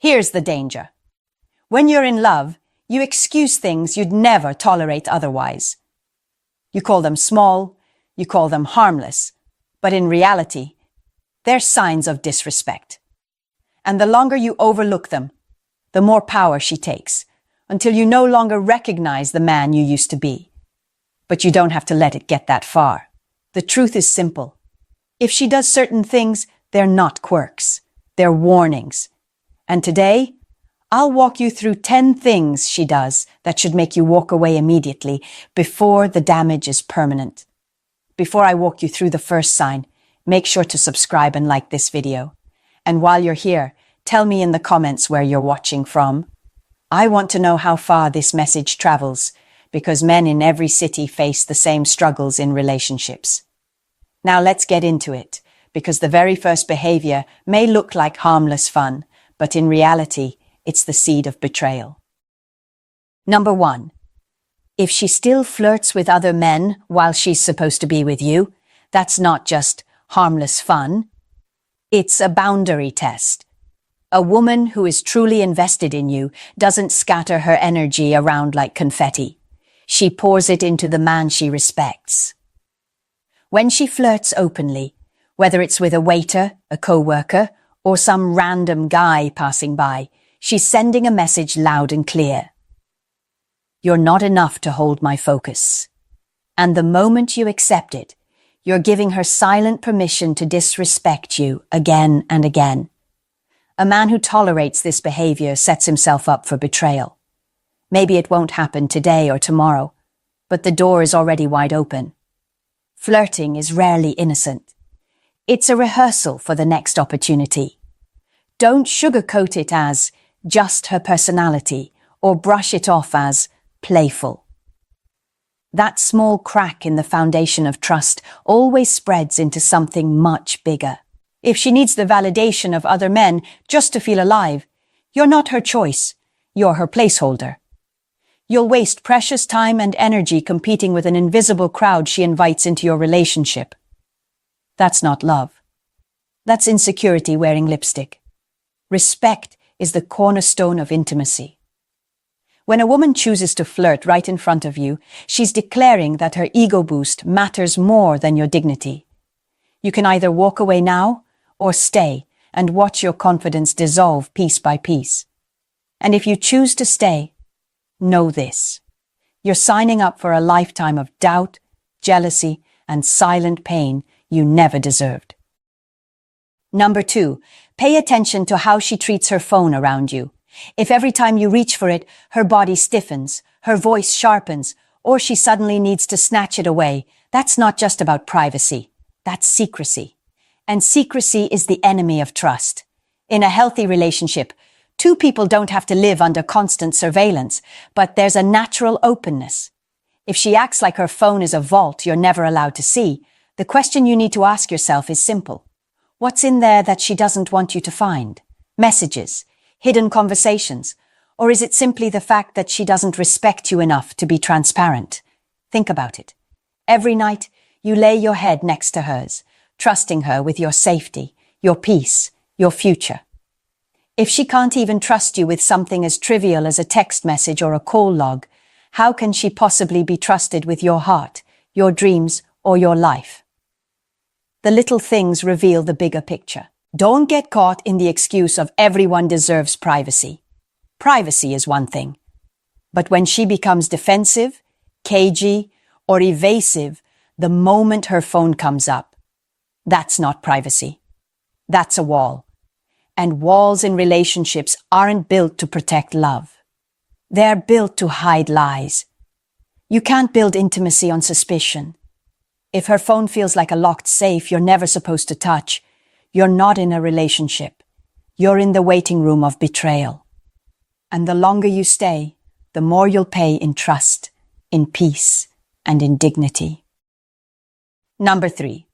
Here's the danger. When you're in love, you excuse things you'd never tolerate otherwise. You call them small, you call them harmless, but in reality, they're signs of disrespect. And the longer you overlook them, the more power she takes, until you no longer recognize the man you used to be. But you don't have to let it get that far. The truth is simple. If she does certain things, they're not quirks. They're warnings. And today, I'll walk you through 10 things she does that should make you walk away immediately before the damage is permanent. Before I walk you through the first sign, make sure to subscribe and like this video. And while you're here, tell me in the comments where you're watching from. I want to know how far this message travels, because men in every city face the same struggles in relationships. Now let's get into it, because the very first behavior may look like harmless fun, but in reality, it's the seed of betrayal. Number 1. If she still flirts with other men while she's supposed to be with you, that's not just harmless fun. It's a boundary test. A woman who is truly invested in you doesn't scatter her energy around like confetti. She pours it into the man she respects. When she flirts openly, whether it's with a waiter, a co-worker, or some random guy passing by, she's sending a message loud and clear. You're not enough to hold my focus. And the moment you accept it, you're giving her silent permission to disrespect you again and again. A man who tolerates this behavior sets himself up for betrayal. Maybe it won't happen today or tomorrow, but the door is already wide open. Flirting is rarely innocent. It's a rehearsal for the next opportunity. Don't sugarcoat it as just her personality or brush it off as playful. That small crack in the foundation of trust always spreads into something much bigger. If she needs the validation of other men just to feel alive, you're not her choice, you're her placeholder. You'll waste precious time and energy competing with an invisible crowd she invites into your relationship. That's not love. That's insecurity wearing lipstick. Respect is the cornerstone of intimacy. When a woman chooses to flirt right in front of you, she's declaring that her ego boost matters more than your dignity. You can either walk away now or stay and watch your confidence dissolve piece by piece. And if you choose to stay, know this. You're signing up for a lifetime of doubt, jealousy, and silent pain you never deserved. Number 2, pay attention to how she treats her phone around you. If every time you reach for it, her body stiffens, her voice sharpens, or she suddenly needs to snatch it away, that's not just about privacy. That's secrecy. And secrecy is the enemy of trust. In a healthy relationship, two people don't have to live under constant surveillance, but there's a natural openness. If she acts like her phone is a vault you're never allowed to see, the question you need to ask yourself is simple. What's in there that she doesn't want you to find? Messages, hidden conversations, or is it simply the fact that she doesn't respect you enough to be transparent? Think about it. Every night, you lay your head next to hers, trusting her with your safety, your peace, your future. If she can't even trust you with something as trivial as a text message or a call log, how can she possibly be trusted with your heart, your dreams, or your life? The little things reveal the bigger picture. Don't get caught in the excuse of everyone deserves privacy. Privacy is one thing. But when she becomes defensive, cagey, or evasive the moment her phone comes up, that's not privacy. That's a wall. And walls in relationships aren't built to protect love. They're built to hide lies. You can't build intimacy on suspicion. If her phone feels like a locked safe you're never supposed to touch, you're not in a relationship. You're in the waiting room of betrayal. And the longer you stay, the more you'll pay in trust, in peace, and in dignity. Number 3.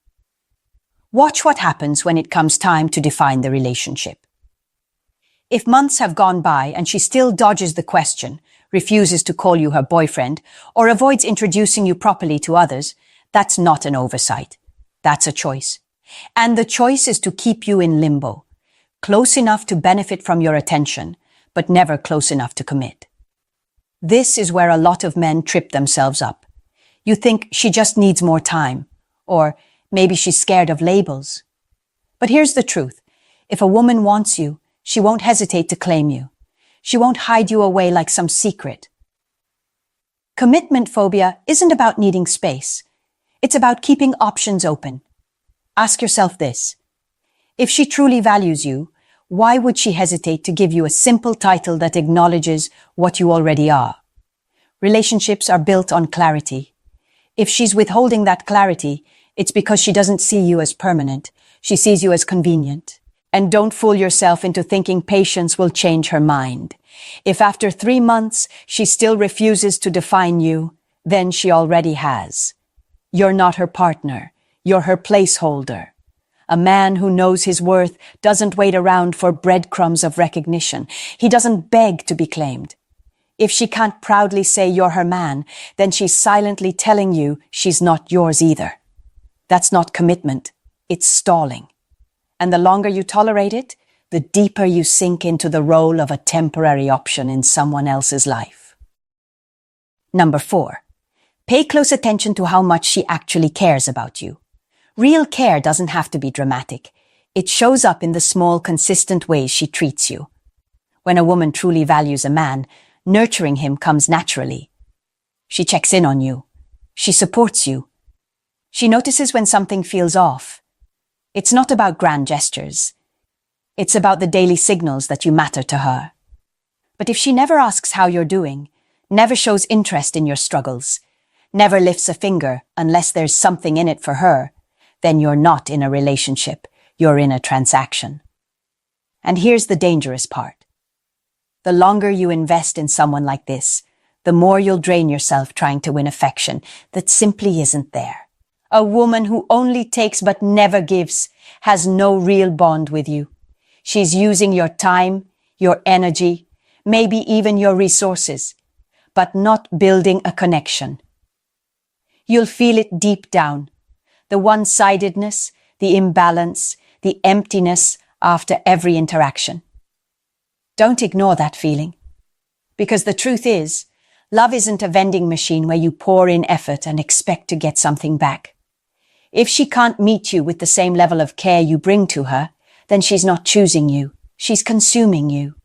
Watch what happens when it comes time to define the relationship. If months have gone by and she still dodges the question, refuses to call you her boyfriend, or avoids introducing you properly to others, that's not an oversight. That's a choice. And the choice is to keep you in limbo. close enough to benefit from your attention, but never close enough to commit. This is where a lot of men trip themselves up. You think she just needs more time, or maybe she's scared of labels. But here's the truth. If a woman wants you, she won't hesitate to claim you. She won't hide you away like some secret. Commitment phobia isn't about needing space. It's about keeping options open. Ask yourself this. If she truly values you, why would she hesitate to give you a simple title that acknowledges what you already are? Relationships are built on clarity. If she's withholding that clarity, it's because she doesn't see you as permanent. She sees you as convenient. And don't fool yourself into thinking patience will change her mind. If after 3 months she still refuses to define you, then she already has. You're not her partner. You're her placeholder. A man who knows his worth doesn't wait around for breadcrumbs of recognition. He doesn't beg to be claimed. If she can't proudly say you're her man, then she's silently telling you she's not yours either. That's not commitment. It's stalling. And the longer you tolerate it, the deeper you sink into the role of a temporary option in someone else's life. Number 4. Pay close attention to how much she actually cares about you. Real care doesn't have to be dramatic. It shows up in the small, consistent ways she treats you. When a woman truly values a man, nurturing him comes naturally. She checks in on you. She supports you. She notices when something feels off. It's not about grand gestures. It's about the daily signals that you matter to her. But if she never asks how you're doing, never shows interest in your struggles, never lifts a finger unless there's something in it for her, then you're not in a relationship, you're in a transaction. And here's the dangerous part. The longer you invest in someone like this, the more you'll drain yourself trying to win affection that simply isn't there. A woman who only takes but never gives has no real bond with you. She's using your time, your energy, maybe even your resources, but not building a connection. You'll feel it deep down. The one-sidedness, the imbalance, the emptiness after every interaction. Don't ignore that feeling. Because the truth is, love isn't a vending machine where you pour in effort and expect to get something back. If she can't meet you with the same level of care you bring to her, then she's not choosing you. She's consuming you.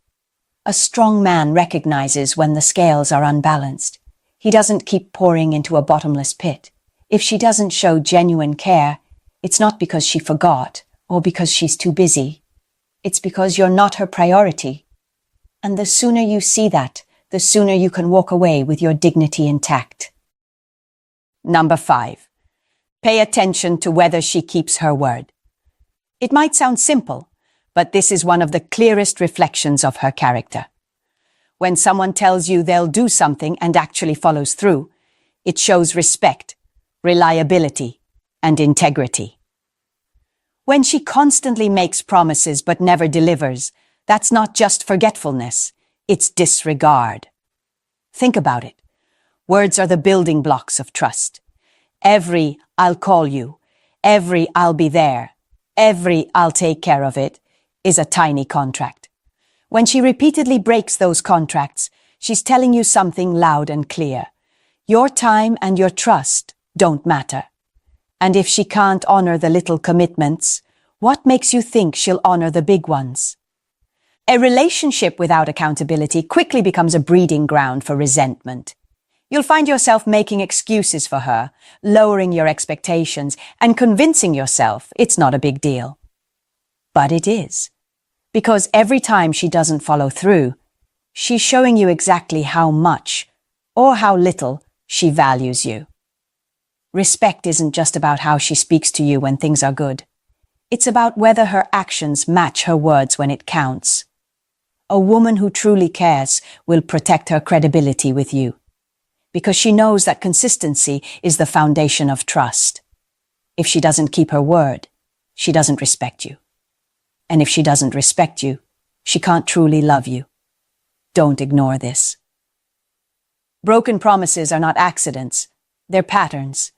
A strong man recognizes when the scales are unbalanced. He doesn't keep pouring into a bottomless pit. If she doesn't show genuine care, it's not because she forgot or because she's too busy. It's because you're not her priority. And the sooner you see that, the sooner you can walk away with your dignity intact. Number 5. Pay attention to whether she keeps her word. It might sound simple, but this is one of the clearest reflections of her character. When someone tells you they'll do something and actually follows through, it shows respect, reliability, and integrity. When she constantly makes promises but never delivers, that's not just forgetfulness, it's disregard. Think about it. Words are the building blocks of trust. Every "I'll call you," every "I'll be there," every "I'll take care of it" is a tiny contract. When she repeatedly breaks those contracts, she's telling you something loud and clear. Your time and your trust don't matter. And if she can't honor the little commitments, what makes you think she'll honor the big ones? A relationship without accountability quickly becomes a breeding ground for resentment. You'll find yourself making excuses for her, lowering your expectations, and convincing yourself it's not a big deal. But it is. Because every time she doesn't follow through, she's showing you exactly how much, or how little, she values you. Respect isn't just about how she speaks to you when things are good. It's about whether her actions match her words when it counts. A woman who truly cares will protect her credibility with you, because she knows that consistency is the foundation of trust. If she doesn't keep her word, she doesn't respect you. And if she doesn't respect you, she can't truly love you. Don't ignore this. Broken promises are not accidents, they're patterns.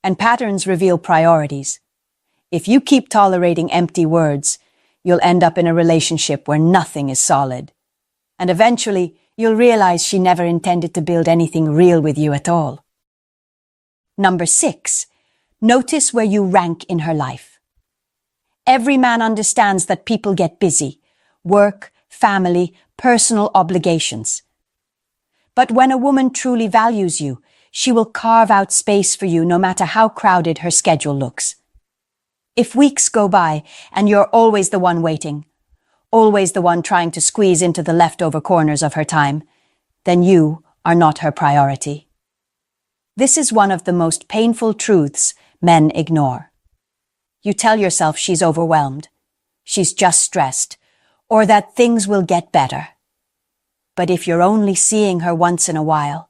And patterns reveal priorities. If you keep tolerating empty words, you'll end up in a relationship where nothing is solid. And eventually, you'll realize she never intended to build anything real with you at all. Number 6, notice where you rank in her life. Every man understands that people get busy. Work, family, personal obligations. But when a woman truly values you, she will carve out space for you no matter how crowded her schedule looks. If weeks go by and you're always the one waiting, always the one trying to squeeze into the leftover corners of her time, then you are not her priority. This is one of the most painful truths men ignore. You tell yourself she's overwhelmed, she's just stressed, or that things will get better. But if you're only seeing her once in a while,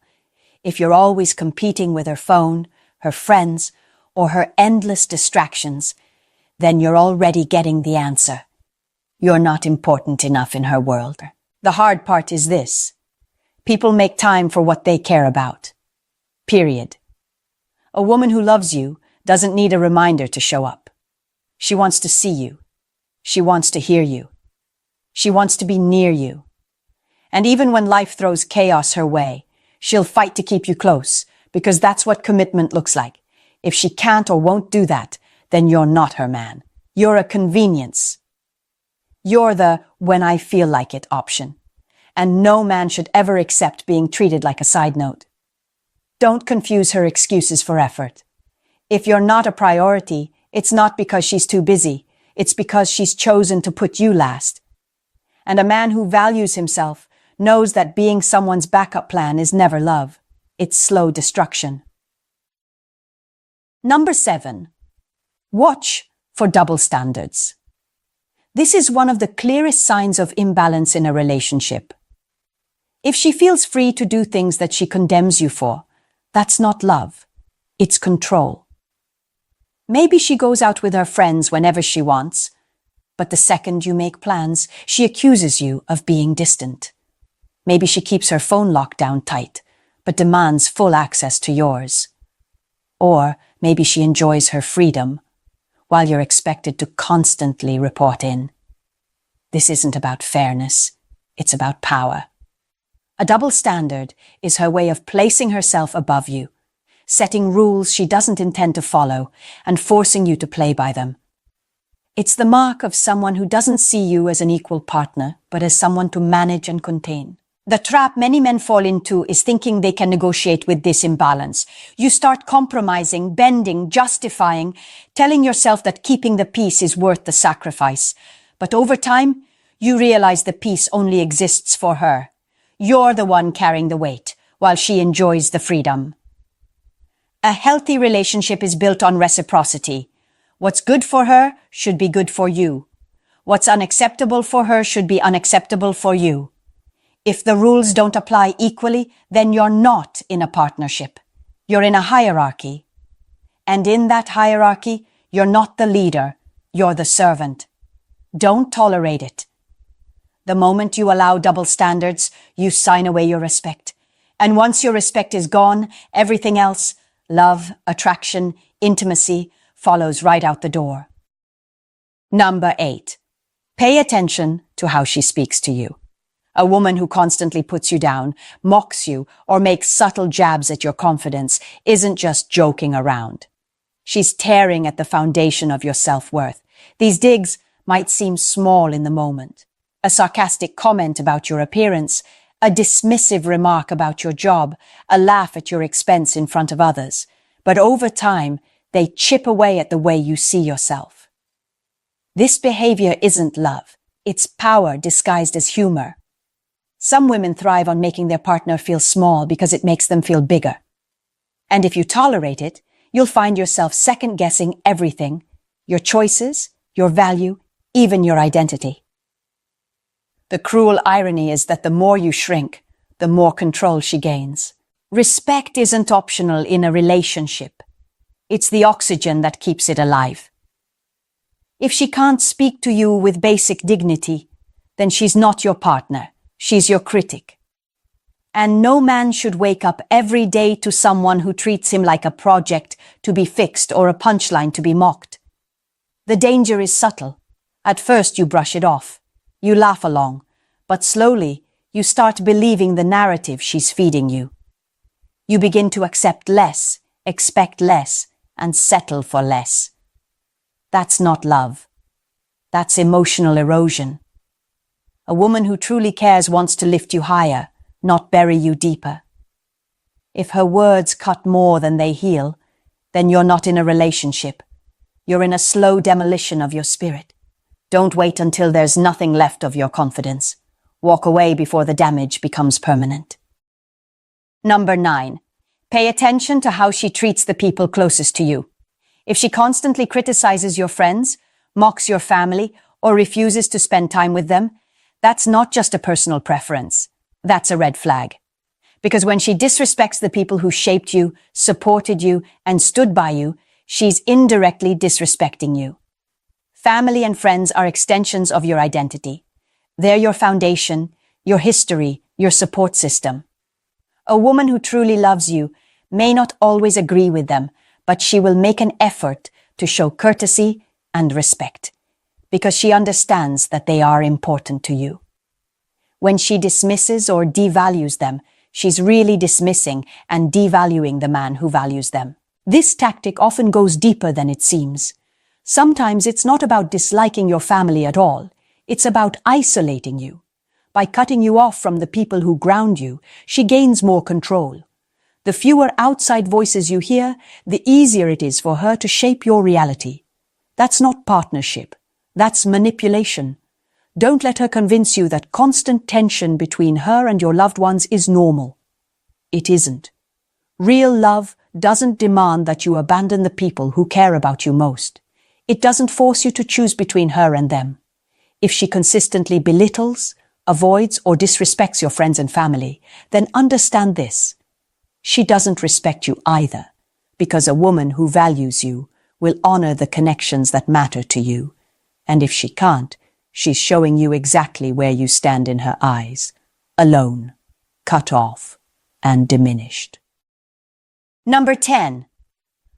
if you're always competing with her phone, her friends, or her endless distractions, then you're already getting the answer. You're not important enough in her world. The hard part is this. People make time for what they care about. Period. A woman who loves you doesn't need a reminder to show up. She wants to see you. She wants to hear you. She wants to be near you. And even when life throws chaos her way, she'll fight to keep you close, because that's what commitment looks like. If she can't or won't do that, then you're not her man. You're a convenience. You're the when I feel like it option. And no man should ever accept being treated like a side note. Don't confuse her excuses for effort. If you're not a priority, it's not because she's too busy. It's because she's chosen to put you last. And a man who values himself knows that being someone's backup plan is never love. It's slow destruction. Number 7. Watch for double standards. This is one of the clearest signs of imbalance in a relationship. If she feels free to do things that she condemns you for, that's not love. It's control. Maybe she goes out with her friends whenever she wants, but the second you make plans, she accuses you of being distant. Maybe she keeps her phone locked down tight, but demands full access to yours. Or maybe she enjoys her freedom, while you're expected to constantly report in. This isn't about fairness, it's about power. A double standard is her way of placing herself above you, setting rules she doesn't intend to follow, and forcing you to play by them. It's the mark of someone who doesn't see you as an equal partner, but as someone to manage and contain. The trap many men fall into is thinking they can negotiate with this imbalance. You start compromising, bending, justifying, telling yourself that keeping the peace is worth the sacrifice. But over time, you realize the peace only exists for her. You're the one carrying the weight, while she enjoys the freedom. A healthy relationship is built on reciprocity. What's good for her should be good for you. What's unacceptable for her should be unacceptable for you. If the rules don't apply equally, then you're not in a partnership. You're in a hierarchy. And in that hierarchy, you're not the leader, you're the servant. Don't tolerate it. The moment you allow double standards, you sign away your respect. And once your respect is gone, everything else, love, attraction, intimacy, follows right out the door. Number 8. Pay attention to how she speaks to you. A woman who constantly puts you down, mocks you, or makes subtle jabs at your confidence isn't just joking around. She's tearing at the foundation of your self-worth. These digs might seem small in the moment. A sarcastic comment about your appearance, a dismissive remark about your job, a laugh at your expense in front of others. But over time, they chip away at the way you see yourself. This behavior isn't love. It's power disguised as humor. Some women thrive on making their partner feel small because it makes them feel bigger. And if you tolerate it, you'll find yourself second-guessing everything, your choices, your value, even your identity. The cruel irony is that the more you shrink, the more control she gains. Respect isn't optional in a relationship. It's the oxygen that keeps it alive. If she can't speak to you with basic dignity, then she's not your partner. She's your critic. And no man should wake up every day to someone who treats him like a project to be fixed or a punchline to be mocked. The danger is subtle, At first you brush it off. You laugh along, but slowly you start believing the narrative she's feeding you. You begin to accept less, expect less, and settle for less. That's not love. That's emotional erosion. A woman who truly cares wants to lift you higher, not bury you deeper. If her words cut more than they heal, then you're not in a relationship. You're in a slow demolition of your spirit. Don't wait until there's nothing left of your confidence. Walk away before the damage becomes permanent. Number 9. Pay attention to how she treats the people closest to you. If she constantly criticizes your friends, mocks your family, or refuses to spend time with them, that's not just a personal preference. That's a red flag. Because when she disrespects the people who shaped you, supported you, and stood by you, she's indirectly disrespecting you. Family and friends are extensions of your identity. They're your foundation, your history, your support system. A woman who truly loves you may not always agree with them, but she will make an effort to show courtesy and respect, because she understands that they are important to you. When she dismisses or devalues them, she's really dismissing and devaluing the man who values them. This tactic often goes deeper than it seems. Sometimes it's not about disliking your family at all. It's about isolating you. By cutting you off from the people who ground you, she gains more control. The fewer outside voices you hear, the easier it is for her to shape your reality. That's not partnership. That's manipulation. Don't let her convince you that constant tension between her and your loved ones is normal. It isn't. Real love doesn't demand that you abandon the people who care about you most. It doesn't force you to choose between her and them. If she consistently belittles, avoids, or disrespects your friends and family, then understand this. She doesn't respect you either, because a woman who values you will honor the connections that matter to you. And if she can't, she's showing you exactly where you stand in her eyes, alone, cut off, and diminished. Number 10.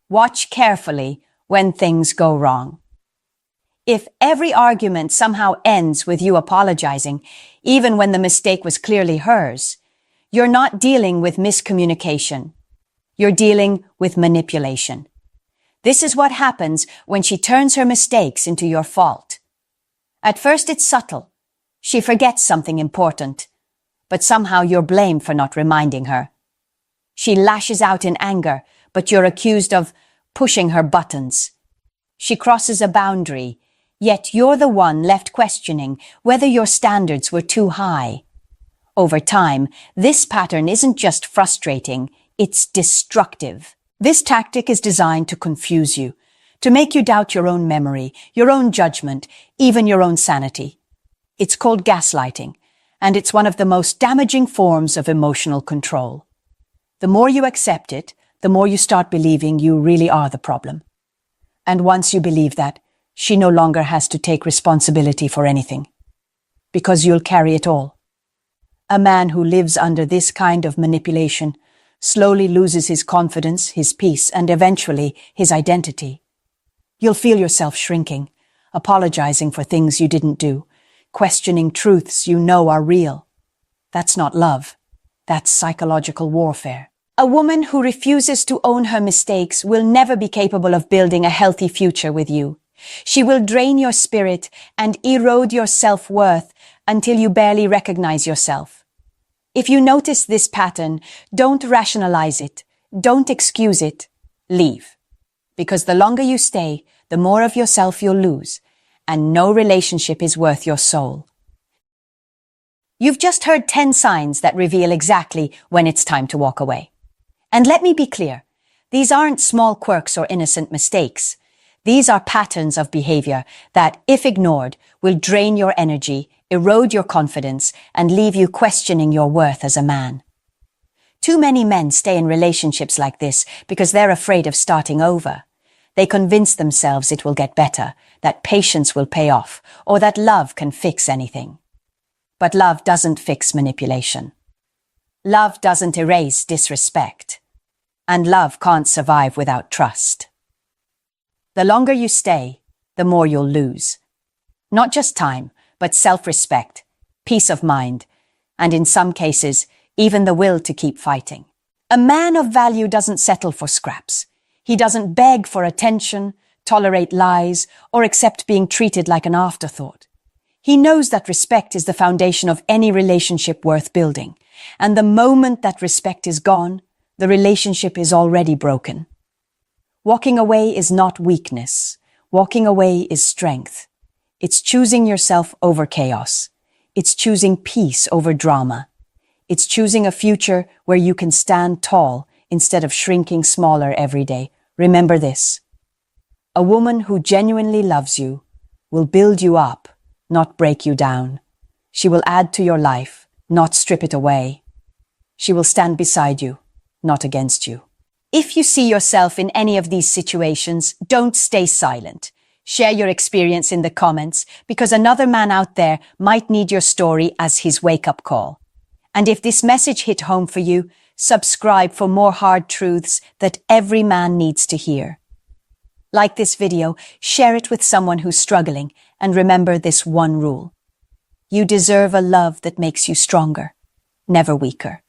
Watch carefully when things go wrong. If every argument somehow ends with you apologizing, even when the mistake was clearly hers, you're not dealing with miscommunication. You're dealing with manipulation. This is what happens when she turns her mistakes into your fault. At first it's subtle. She forgets something important, but somehow you're blamed for not reminding her. She lashes out in anger, but you're accused of pushing her buttons. She crosses a boundary, yet you're the one left questioning whether your standards were too high. Over time, this pattern isn't just frustrating, it's destructive. This tactic is designed to confuse you, to make you doubt your own memory, your own judgment, even your own sanity. It's called gaslighting, and it's one of the most damaging forms of emotional control. The more you accept it, the more you start believing you really are the problem. And once you believe that, she no longer has to take responsibility for anything, because you'll carry it all. A man who lives under this kind of manipulation slowly loses his confidence, his peace, and eventually his identity. You'll feel yourself shrinking, apologizing for things you didn't do, questioning truths you know are real. That's not love. That's psychological warfare. A woman who refuses to own her mistakes will never be capable of building a healthy future with you. She will drain your spirit and erode your self-worth until you barely recognize yourself. If you notice this pattern, don't rationalize it, don't excuse it, leave. Because the longer you stay, the more of yourself you'll lose, and no relationship is worth your soul. You've just heard 10 signs that reveal exactly when it's time to walk away. And let me be clear, these aren't small quirks or innocent mistakes. These are patterns of behavior that, if ignored, will drain your energy, erode your confidence, and leave you questioning your worth as a man. Too many men stay in relationships like this because they're afraid of starting over. They convince themselves it will get better, that patience will pay off, or that love can fix anything. But love doesn't fix manipulation. Love doesn't erase disrespect. And love can't survive without trust. The longer you stay, the more you'll lose. Not just time, but self-respect, peace of mind, and in some cases, even the will to keep fighting. A man of value doesn't settle for scraps. He doesn't beg for attention, tolerate lies, or accept being treated like an afterthought. He knows that respect is the foundation of any relationship worth building, and the moment that respect is gone, the relationship is already broken. Walking away is not weakness. Walking away is strength. It's choosing yourself over chaos. It's choosing peace over drama. It's choosing a future where you can stand tall instead of shrinking smaller every day. Remember this. A woman who genuinely loves you will build you up, not break you down. She will add to your life, not strip it away. She will stand beside you, not against you. If you see yourself in any of these situations, don't stay silent. Share your experience in the comments because another man out there might need your story as his wake-up call. And if this message hit home for you, subscribe for more hard truths that every man needs to hear. Like this video, share it with someone who's struggling, and remember this one rule. You deserve a love that makes you stronger, never weaker.